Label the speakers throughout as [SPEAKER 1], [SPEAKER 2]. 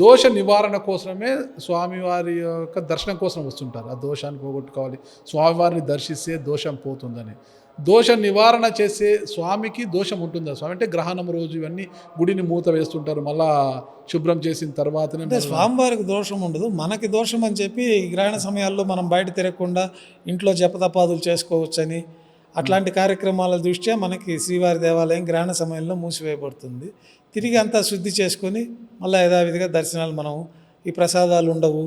[SPEAKER 1] దోష నివారణ కోసమే స్వామివారి యొక్క దర్శనం కోసం వస్తుంటారు. ఆ దోషాన్ని పోగొట్టుకోవాలి, స్వామివారిని దర్శిస్తే దోషం పోతుందని. దోష నివారణ చేసే స్వామికి దోషం ఉంటుందా స్వామి? అంటే గ్రహణం రోజు ఇవన్నీ గుడిని మూత వేస్తుంటారు, మళ్ళా శుభ్రం చేసిన తర్వాతనే.
[SPEAKER 2] అంటే స్వామివారికి దోషం ఉండదు, మనకి దోషం అని చెప్పి గ్రహణ సమయాల్లో మనం బయట తిరగకుండా ఇంట్లో జపతపాదులు చేసుకోవచ్చని అట్లాంటి కార్యక్రమాల దృష్ట్యా మనకి శ్రీవారి దేవాలయం గ్రహణ సమయంలో మూసివేయబడుతుంది. తిరిగి అంతా శుద్ధి చేసుకొని మళ్ళీ యథావిధిగా దర్శనాలు మనం ఈ ప్రసాదాలు ఉండవు,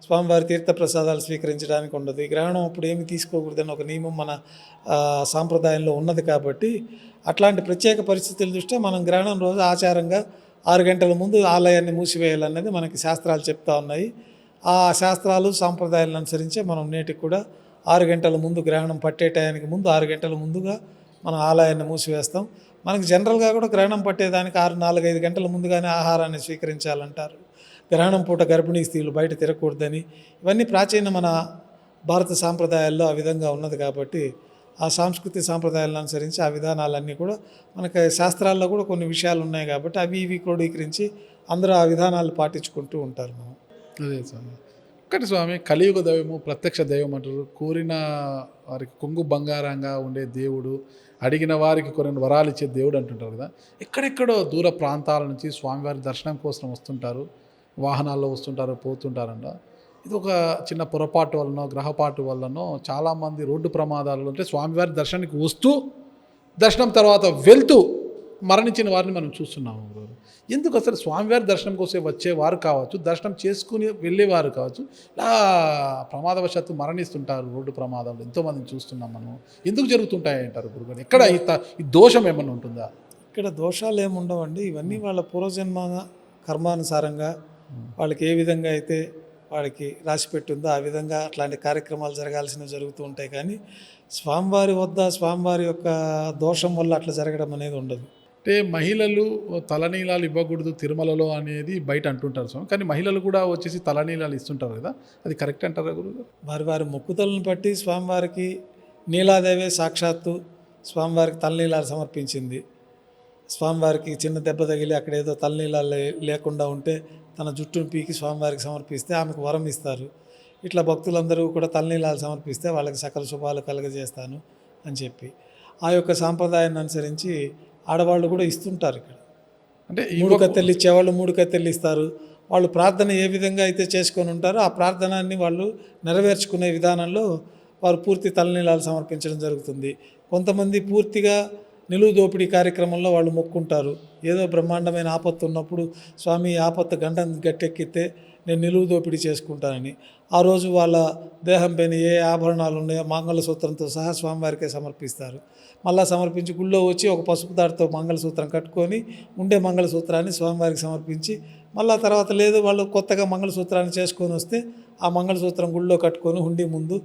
[SPEAKER 2] స్వామివారి తీర్థ ప్రసాదాలు స్వీకరించడానికి ఉండదు, ఈ గ్రహణం అప్పుడు ఏమి తీసుకోకూడదని ఒక నియమం మన సాంప్రదాయంలో ఉన్నది. కాబట్టి అట్లాంటి ప్రత్యేక పరిస్థితుల దృష్ట్యా మనం గ్రహణం రోజు ఆచారంగా 6 గంటల ముందు ఆలయాన్ని మూసివేయాలన్నది మనకి శాస్త్రాలు చెప్తా ఉన్నాయి. ఆ శాస్త్రాలు సాంప్రదాయాలను అనుసరించే మనం నేటికి కూడా 6 గంటల ముందు, గ్రహణం పట్టే టయానికి ముందు 6 గంటల ముందుగా మనం ఆలయాన్ని మూసివేస్తాం. మనకి జనరల్గా కూడా గ్రహణం పట్టేదానికి 4-5 గంటల ముందుగానే ఆహారాన్ని స్వీకరించాలంటారు. గ్రహణం పూట గర్భిణీ స్త్రీలు బయట తిరగకూడదని, ఇవన్నీ ప్రాచీన మన భారత సాంప్రదాయాల్లో ఆ విధంగా ఉన్నది. కాబట్టి ఆ సాంస్కృతిక సాంప్రదాయాలను అనుసరించి ఆ విధానాలన్నీ కూడా మనకి శాస్త్రాల్లో కూడా కొన్ని విషయాలు ఉన్నాయి. కాబట్టి అవి ఇవి క్రోడీకరించి అందరూ ఆ విధానాలు పాటించుకుంటూ ఉంటారు. మనం
[SPEAKER 1] అదే స్వామి. ఒక్కటి స్వామి, కలియుగ దైవము ప్రత్యక్ష దైవం అంటారు. కోరిన వారికి కొంగు బంగారంగా ఉండే దేవుడు, అడిగిన వారికి కొన్ని వరాలు ఇచ్చే దేవుడు అంటుంటారు కదా. ఎక్కడెక్కడో దూర ప్రాంతాల నుంచి స్వామివారి దర్శనం కోసం వస్తుంటారు, వాహనాల్లో వస్తుంటారు, పోతుంటారంట. ఇది ఒక చిన్న పొరపాటు వలనో గ్రహపాటు వలనో చాలామంది రోడ్డు ప్రమాదాలు, అంటే స్వామివారి దర్శనానికి వస్తూ దర్శనం తర్వాత వెళ్తూ మరణించిన వారిని మనం చూస్తున్నాము. ఎందుకు అసలు స్వామివారి దర్శనం కోసం వచ్చేవారు కావచ్చు, దర్శనం చేసుకుని వెళ్ళేవారు కావచ్చు, ఇలా ప్రమాదవశాత్తు మరణిస్తుంటారు రోడ్డు ప్రమాదాలు, ఎంతోమందిని చూస్తున్నాం మనం. ఎందుకు జరుగుతుంటాయి అంటారు గురుగారు? ఎక్కడ ఈ దోషం ఏమన్నా ఉంటుందా?
[SPEAKER 2] ఇక్కడ దోషాలు ఏమి ఉండవండి. ఇవన్నీ వాళ్ళ పూర్వజన్మ కర్మానుసారంగా వాళ్ళకి ఏ విధంగా అయితే వాడికి రాసి పెట్టుందో ఆ విధంగా అట్లాంటి కార్యక్రమాలు జరగాల్సినవి జరుగుతూ ఉంటాయి. కానీ స్వామివారి వద్ద స్వామివారి యొక్క దోషం వల్ల అట్లా జరగడం అనేది ఉండదు.
[SPEAKER 1] అంటే మహిళలు తలనీలాలు ఇవ్వకూడదు తిరుమలలో అనేది బయట అంటుంటారు స్వామి, కానీ మహిళలు కూడా వచ్చేసి తలనీలాలు ఇస్తుంటారు కదా, అది కరెక్ట్ అంటారా గురుగారు?
[SPEAKER 2] వారి వారి మొక్కుతలను బట్టి స్వామివారికి నీలాదేవే సాక్షాత్తు స్వామివారికి తలనీలాలు సమర్పించింది. స్వామివారికి చిన్న దెబ్బ తగిలి అక్కడ ఏదో తలనీలాలు లేకుండా ఉంటే తన జుట్టును పీకి స్వామివారికి సమర్పిస్తే ఆమెకు వరం ఇస్తారు. ఇట్లా భక్తులందరూ కూడా తలనీలాలు సమర్పిస్తే వాళ్ళకి సకల శుభాలు కలుగజేస్తాను అని చెప్పి ఆ యొక్క సాంప్రదాయాన్ని అనుసరించి ఆడవాళ్ళు కూడా ఇస్తుంటారు. ఇక్కడ అంటే 3 కత్తెలు ఇచ్చేవాళ్ళు 3 కత్తెలు ఇస్తారు. వాళ్ళు ప్రార్థన ఏ విధంగా అయితే చేసుకొని ఉంటారో ఆ ప్రార్థనాన్ని వాళ్ళు నెరవేర్చుకునే విధానంలో వారు పూర్తి తలనీలాలు సమర్పించడం జరుగుతుంది. కొంతమంది పూర్తిగా నిలువు దోపిడీ కార్యక్రమంలో వాళ్ళు మొక్కుంటారు. ఏదో బ్రహ్మాండమైన ఆపత్తు ఉన్నప్పుడు స్వామి ఆపత్తు గంటను గట్టెక్కితే నేను నిలువు దోపిడీ చేసుకుంటానని ఆ రోజు వాళ్ళ దేహం పైన ఏ ఆభరణాలు ఉన్నాయో మంగళసూత్రంతో సహా స్వామివారికే సమర్పిస్తారు. మళ్ళా సమర్పించి గుళ్ళో వచ్చి ఒక పసుపు దాడితో మంగళసూత్రం కట్టుకొని ఉండే మంగళసూత్రాన్ని స్వామివారికి సమర్పించి మళ్ళా తర్వాత లేదు వాళ్ళు కొత్తగా మంగళసూత్రాన్ని చేసుకొని వస్తే ఆ మంగళసూత్రం గుళ్ళో కట్టుకొని హుండీ ముందు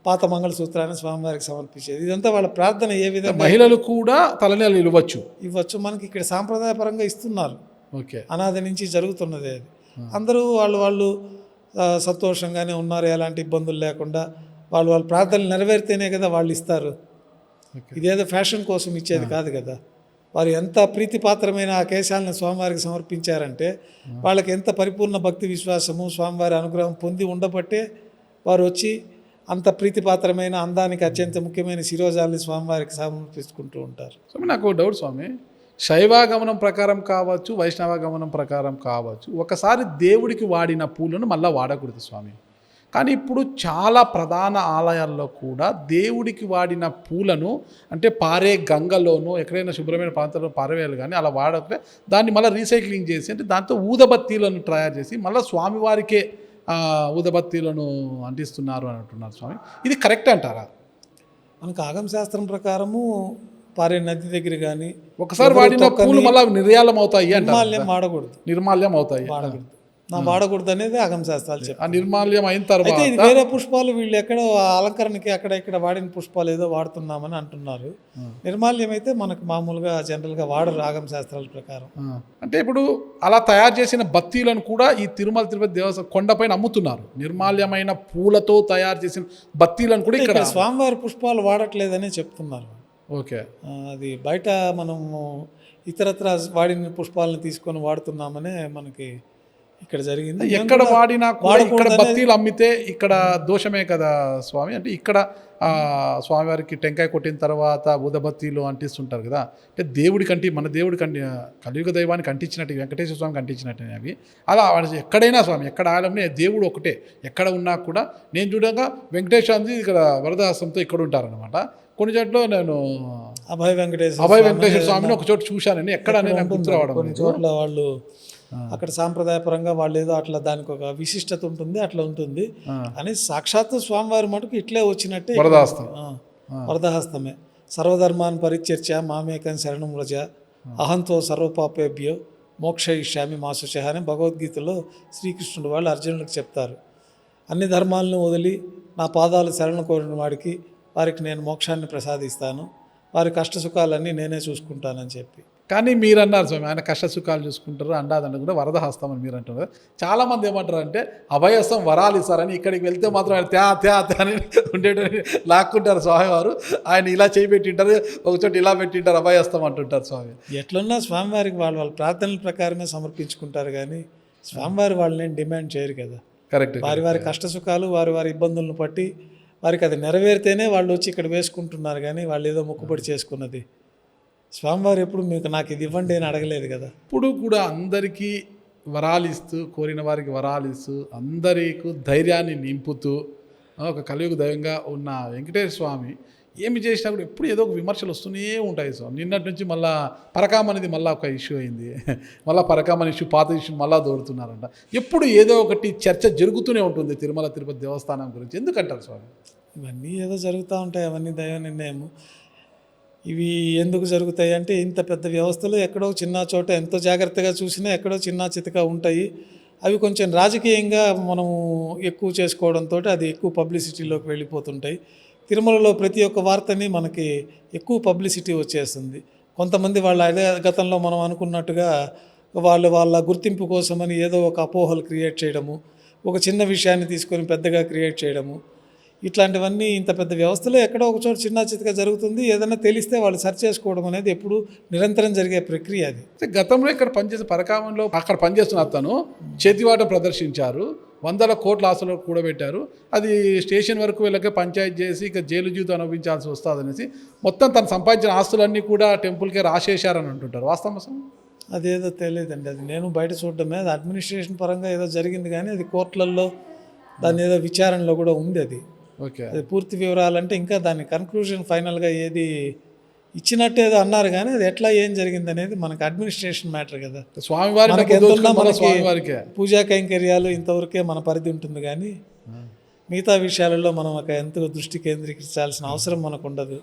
[SPEAKER 2] పాత మంగళసూత్రాన్ని స్వామివారికి సమర్పించేది. ఇదంతా వాళ్ళ ప్రార్థన ఏ విధంగా.
[SPEAKER 1] మహిళలు కూడా తలనీలాలు ఇవ్వచ్చు.
[SPEAKER 2] మనకి ఇక్కడ సాంప్రదాయపరంగా ఇస్తున్నారు.
[SPEAKER 1] ఓకే,
[SPEAKER 2] అనాది నుంచి జరుగుతున్నది అది. అందరూ వాళ్ళు సంతోషంగానే ఉన్నారు, ఎలాంటి ఇబ్బందులు లేకుండా వాళ్ళ ప్రార్థనలు నెరవేరితేనే కదా వాళ్ళు ఇస్తారు. ఇదేదో ఫ్యాషన్ కోసం ఇచ్చేది కాదు కదా. వారు ఎంత ప్రీతిపాత్రమైన ఆ కేశాలను స్వామివారికి సమర్పించారంటే వాళ్ళకి ఎంత పరిపూర్ణ భక్తి విశ్వాసము స్వామివారి అనుగ్రహం పొంది ఉండబట్టే వారు వచ్చి అంత ప్రీతిపాత్రమైన అందానికి అత్యంత ముఖ్యమైన శిరోజాలని స్వామివారికి సమర్పించుకుంటూ ఉంటారు.
[SPEAKER 1] స్వామి నాకు డౌట్ స్వామి, శైవాగమనం ప్రకారం కావచ్చు, వైష్ణవాగమనం ప్రకారం కావచ్చు, ఒకసారి దేవుడికి వాడిన పూలను మళ్ళీ వాడకూడదు స్వామి. కానీ ఇప్పుడు చాలా ప్రధాన ఆలయాల్లో కూడా దేవుడికి వాడిన పూలను అంటే పారే గంగలోనూ ఎక్కడైనా శుభ్రమైన ప్రాంతాల్లో పారవేయాలి, కానీ అలా వాడకపోతే దాన్ని మళ్ళీ రీసైక్లింగ్ చేసి అంటే దాంతో ఊదబత్తీలను తయారు చేసి మళ్ళీ స్వామివారికే ఊదబత్తీలను అంటిస్తున్నారు అని అంటున్నారు స్వామి. ఇది కరెక్ట్ అంటారా?
[SPEAKER 2] మనకు ఆగమ శాస్త్రం ప్రకారము పారే నది దగ్గర కానీ
[SPEAKER 1] ఒకసారి వాడిన పూలు మళ్ళీ నిర్యాలం అవుతాయి అంటే
[SPEAKER 2] నిర్మాల్యం అవుతాయి వాడకూడదు అనేది ఆగమ శాస్త్రాలు
[SPEAKER 1] చెప్పారు. నిర్మాల్యం అయిన తర్వాత
[SPEAKER 2] ఇది వేరే పుష్పాలు వీళ్ళు ఎక్కడో అలంకరణకి అక్కడ ఇక్కడ వాడిన పుష్పాలు ఏదో వాడుతున్నామని అంటున్నారు. నిర్మాల్యం అయితే మనకు మామూలుగా జనరల్గా వాడరు ఆగమ శాస్త్రాల ప్రకారం.
[SPEAKER 1] అంటే ఇప్పుడు అలా తయారు చేసిన బత్తీలను కూడా ఈ తిరుమల తిరుపతి దేవస్థానం కొండపైన అమ్ముతున్నారు. నిర్మాల్యమైన పూలతో తయారు చేసిన బత్తీలను కూడా ఇక్కడ
[SPEAKER 2] స్వామివారి పుష్పాలు వాడట్లేదని చెప్తున్నారు.
[SPEAKER 1] ఓకే,
[SPEAKER 2] అది బయట మనము ఇతరత్ర వాడిన పుష్పాలను తీసుకొని వాడుతున్నామనే మనకి ఇక్కడ జరిగింది.
[SPEAKER 1] ఎక్కడ వాడినా కూడా ఇక్కడ
[SPEAKER 2] వాడకూడదనేది-
[SPEAKER 1] బత్తీలు అమ్మితే ఇక్కడ దోషమే కదా స్వామి. అంటే ఇక్కడ స్వామివారికి టెంకాయ కొట్టిన తర్వాత బుధబత్తీలు అంటిస్తుంటారు కదా, అంటే దేవుడికి మన దేవుడికి కలియుగ దైవానికి అంటించినట్టు, వెంకటేశ్వర స్వామికి అంటించినట్టు అవి. అలా ఎక్కడైనా స్వామి, ఎక్కడ ఆలయంలో దేవుడు ఒకటే, ఎక్కడ ఉన్నా కూడా. నేను చూడగా వెంకటేశ్వర స్వామి ఇక్కడ వరదహస్తంతో ఇక్కడ ఉంటారనమాట. కొన్ని చోట్ల నేను
[SPEAKER 2] అభయ వెంకటేశ్వర
[SPEAKER 1] స్వామిని ఒక చోట చూశానండి. ఎక్కడ నేను గుర్తు రావడం
[SPEAKER 2] కొన్ని చోట్ల వాళ్ళు అక్కడ సాంప్రదాయపరంగా వాళ్ళు ఏదో అట్లా దానికి ఒక విశిష్టత ఉంటుంది, అట్లా ఉంటుంది అని సాక్షాత్తు స్వామివారి మటుకు ఇట్లే వచ్చినట్టే
[SPEAKER 1] వరదహస్తం.
[SPEAKER 2] వరదహస్తమే. సర్వధర్మాన్ పరిచర్చ మామేకం శరణం వ్రజ అహంతో సర్వపాపేభ్యో మోక్షయిష్యామి మాసుచ అని భగవద్గీతలో శ్రీకృష్ణుడు వాళ్ళు అర్జునుడికి చెప్తారు. అన్ని ధర్మాలను వదిలి నా పాదాలు శరణు కోరిన వారికి నేను మోక్షాన్ని ప్రసాదిస్తాను, వారి కష్ట సుఖాలన్నీ నేనే చూసుకుంటానని చెప్పి.
[SPEAKER 1] కానీ మీరు అన్నారు స్వామి, ఆయన కష్ట సుఖాలు చూసుకుంటారు, అండాదండ కూడా వరదహస్తం అని మీరు అంటున్నారు. చాలామంది ఏమంటారు అంటే అభయస్తం వరాలు ఇస్తారని, ఇక్కడికి వెళ్తే మాత్రం ఆయన త్యా అని ఉండేటని లాక్కుంటారు స్వామివారు. ఆయన ఇలా చేయిపెట్టింటారు, ఒక చోట ఇలా పెట్టింటారు, అభయస్తం అంటుంటారు స్వామి.
[SPEAKER 2] ఎట్లున్నా స్వామివారికి వాళ్ళ ప్రార్థనల ప్రకారమే సమర్పించుకుంటారు, కానీ స్వామివారి వాళ్ళని డిమాండ్ చేయరు కదా.
[SPEAKER 1] కరెక్ట్.
[SPEAKER 2] వారి కష్ట సుఖాలు వారి ఇబ్బందులను బట్టి వారికి అది నెరవేరితేనే వాళ్ళు వచ్చి ఇక్కడ వేసుకుంటున్నారు, కానీ వాళ్ళు ఏదో మొక్కుబడి చేసుకున్నది. స్వామివారు ఎప్పుడు నాకు ఇది ఇవ్వండి అని అడగలేదు కదా.
[SPEAKER 1] ఇప్పుడు కూడా అందరికీ వరాలు ఇస్తూ, కోరిన వారికి వరాలు ఇస్తూ, అందరికీ ధైర్యాన్ని నింపుతూ ఒక కలియుగ దైవంగా ఉన్న వెంకటేశ్వర స్వామి ఏమి చేసినా కూడా ఎప్పుడు ఏదో ఒక విమర్శలు వస్తూనే ఉంటాయి స్వామి. నిన్నటి నుంచి మళ్ళీ పరకామ అనేది మళ్ళీ ఒక ఇష్యూ అయింది. మళ్ళీ పరకామ ఇష్యూ, పాత ఇష్యూ మళ్ళీ దోరుతున్నారంట. ఎప్పుడు ఏదో ఒకటి చర్చ జరుగుతూనే ఉంటుంది తిరుమల తిరుపతి దేవస్థానం గురించి. ఎందుకంటారు స్వామి?
[SPEAKER 2] ఇవన్నీ ఏదో జరుగుతూ ఉంటాయి, అవన్నీ దైవ నిర్ణయము. ఇవి ఎందుకు జరుగుతాయి అంటే, ఇంత పెద్ద వ్యవస్థలో ఎక్కడో చిన్న చోట ఎంతో జాగ్రత్తగా చూసినా ఎక్కడో చిన్న చితక ఉంటాయి. అవి కొంచెం రాజకీయంగా మనము ఎక్కువ చేసుకోవడంతో అది ఎక్కువ పబ్లిసిటీలోకి వెళ్ళిపోతుంటాయి. తిరుమలలో ప్రతి ఒక్క వార్తని మనకి ఎక్కువ పబ్లిసిటీ వచ్చేస్తుంది. కొంతమంది వాళ్ళ అదే గతంలో మనం అనుకున్నట్టుగా వాళ్ళ గుర్తింపు కోసమని ఏదో ఒక అపోహలు క్రియేట్ చేయడము, ఒక చిన్న విషయాన్ని తీసుకొని పెద్దగా క్రియేట్ చేయడము, ఇట్లాంటివన్నీ ఇంత పెద్ద వ్యవస్థలో ఎక్కడో ఒక చోట చిన్న చితక జరుగుతుంది. ఏదైనా తెలిస్తే వాళ్ళు సెర్చ్ చేసుకోవడం అనేది ఎప్పుడు నిరంతరం జరిగే ప్రక్రియ అది.
[SPEAKER 1] గతంలో ఇక్కడ పనిచేసే పరకామంలో అక్కడ పనిచేస్తున్న అతను చేతివాట ప్రదర్శించారు, 100 కోట్ల ఆస్తులు కూడబెట్టారు. అది స్టేషన్ వరకు వీళ్ళకే పంచాయతీ చేసి ఇక జైలు జీవితం అనుభవించాల్సి వస్తుంది అనేసి మొత్తం తను సంపాదించిన ఆస్తులన్నీ కూడా టెంపుల్కే రాసేశారని అంటుంటారు. వాస్తవం?
[SPEAKER 2] అదేదో తెలియదండి, అది నేను బయట చూడడమే. అది అడ్మినిస్ట్రేషన్ పరంగా ఏదో జరిగింది, కానీ అది కోర్టులలో దాని ఏదో విచారణలో కూడా ఉంది. అది
[SPEAKER 1] ఓకే,
[SPEAKER 2] అది పూర్తి వివరాలంటే ఇంకా దాని కన్క్లూజన్ ఫైనల్గా ఏది ఇచ్చినట్టు ఏదో అన్నారు, కానీ అది ఎట్లా ఏం జరిగింది అనేది మనకు అడ్మినిస్ట్రేషన్ మ్యాటర్ కదా.
[SPEAKER 1] స్వామివారికి
[SPEAKER 2] పూజా కైంకర్యాలు ఇంతవరకే మన పరిధి ఉంటుంది, కానీ మిగతా విషయాలలో మనం ఎంతో దృష్టి కేంద్రీకరించాల్సిన అవసరం మనకు ఉండదు.